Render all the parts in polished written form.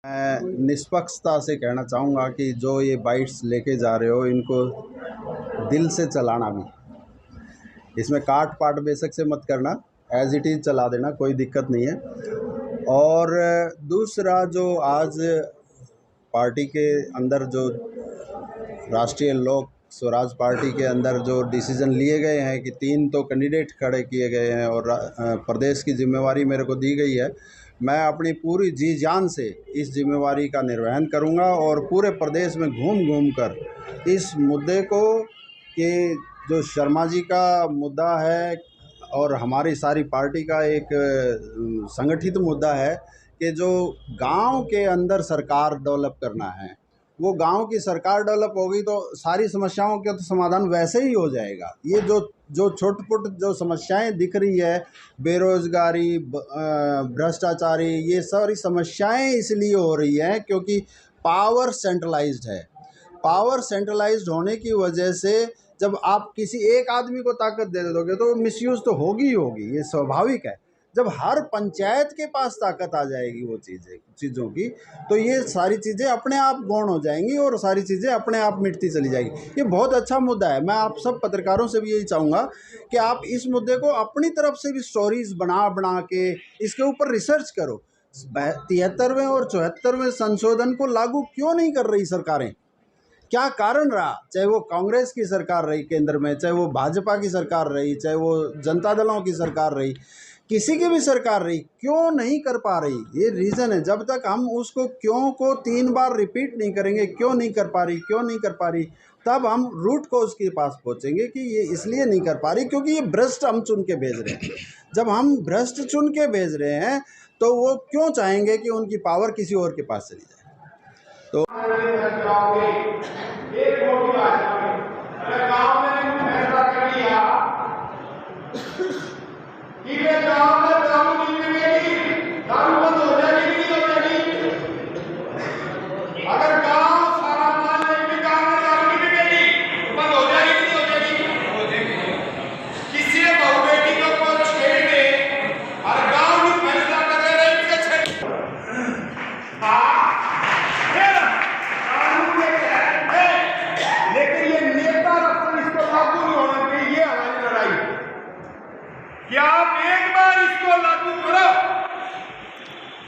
मैं निष्पक्षता से कहना चाहूँगा कि जो ये बाइट्स लेके जा रहे हो इनको दिल से चलाना भी, इसमें काट पाट बेशक से मत करना, एज इट इज़ चला देना, कोई दिक्कत नहीं है। और दूसरा, जो आज पार्टी के अंदर जो राष्ट्रीय लोक स्वराज पार्टी के अंदर जो डिसीज़न लिए गए हैं कि 3 तो कैंडिडेट खड़े किए गए हैं और प्रदेश की जिम्मेवारी मेरे को दी गई है, मैं अपनी पूरी जी जान से इस जिम्मेवारी का निर्वहन करूंगा और पूरे प्रदेश में घूम घूम कर इस मुद्दे को, कि जो शर्मा जी का मुद्दा है और हमारी सारी पार्टी का एक संगठित मुद्दा है कि जो गांव के अंदर सरकार डेवलप करना है, वो गांव की सरकार डेवलप होगी तो सारी समस्याओं का तो समाधान वैसे ही हो जाएगा। ये जो छोट-पुट जो समस्याएं दिख रही है, बेरोजगारी, भ्रष्टाचारी, ये सारी समस्याएं इसलिए हो रही हैं क्योंकि पावर सेंट्रलाइज्ड है। पावर सेंट्रलाइज्ड होने की वजह से जब आप किसी एक आदमी को ताकत दे दोगे तो मिसयूज़ तो होगी ही होगी, ये स्वाभाविक है। जब हर पंचायत के पास ताकत आ जाएगी वो चीज़ों की, तो ये सारी चीज़ें अपने आप गौण हो जाएंगी और सारी चीज़ें अपने आप मिटती चली जाएगी। ये बहुत अच्छा मुद्दा है। मैं आप सब पत्रकारों से भी यही चाहूँगा कि आप इस मुद्दे को अपनी तरफ से भी स्टोरीज बना के इसके ऊपर रिसर्च करो। 73वें और 74वें संशोधन को लागू क्यों नहीं कर रही सरकारें? क्या कारण रहा? चाहे वो कांग्रेस की सरकार रही केंद्र में, चाहे वो भाजपा की सरकार रही, चाहे वो जनता दलों की सरकार रही, किसी की भी सरकार रही, क्यों नहीं कर पा रही? ये रीज़न है। जब तक हम उसको क्यों को 3 बार रिपीट नहीं करेंगे, क्यों नहीं कर पा रही, तब हम रूट कॉज के पास पहुंचेंगे कि ये इसलिए नहीं कर पा रही क्योंकि ये भ्रष्ट हम चुन के भेज रहे हैं। जब हम भ्रष्ट चुन के भेज रहे हैं तो वो क्यों चाहेंगे कि उनकी पावर किसी और के पास चली जाए? तो एक मोटी बात है, अगर गांव में फैसला कर लिया कि वे गांव में दारू नहीं मिलेगी, दारू बंद हो जाएगी, नहीं हो जाएगी। अगर गांव सारा मान ले कि गांव में दारू नहीं मिलेगी, बंद हो जाएगी, नहीं हो जाएगी। किसी ने बहू बेटी को छेड़ दे और गांव में फैसला कर ले रहे हैं छेड़ कि आप एक बार इसको लागू करो,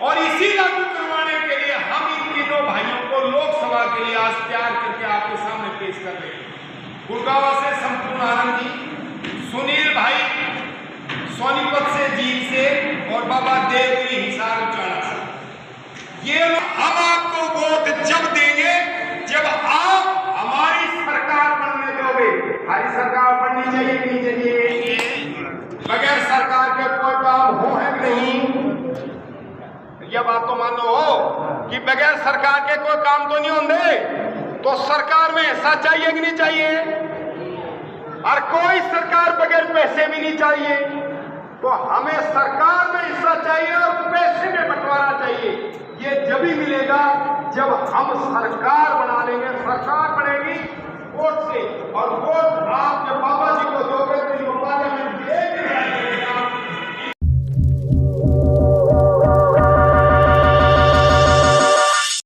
और इसी लागू करवाने के लिए हम इन तीनों भाइयों को लोकसभा के लिए आज तैयार करके आपके सामने पेश कर रहे हैं। गुड़गांव से संपूर्ण आनंद जी, सुनील भाई सोनीपत से जीत से, और बाबा देवगिरी हिसार उचाड़ा से। ये हम आपको वोट जब देंगे जब आप हमारी सरकार बनने दोगे। हमारी सरकार बननी चाहिए कि नहीं चाहिए? बगैर सरकार के कोई काम हो है कि नहीं? यह बात तो मानो हो कि बगैर सरकार के कोई काम तो नहीं होंगे। तो सरकार में हिस्सा चाहिए कि नहीं चाहिए? और कोई सरकार बगैर पैसे भी नहीं चाहिए। तो हमें सरकार में हिस्सा चाहिए और पैसे में बंटवारा चाहिए। ये जब ही मिलेगा जब हम सरकार बना लेंगे। सरकार बनेगी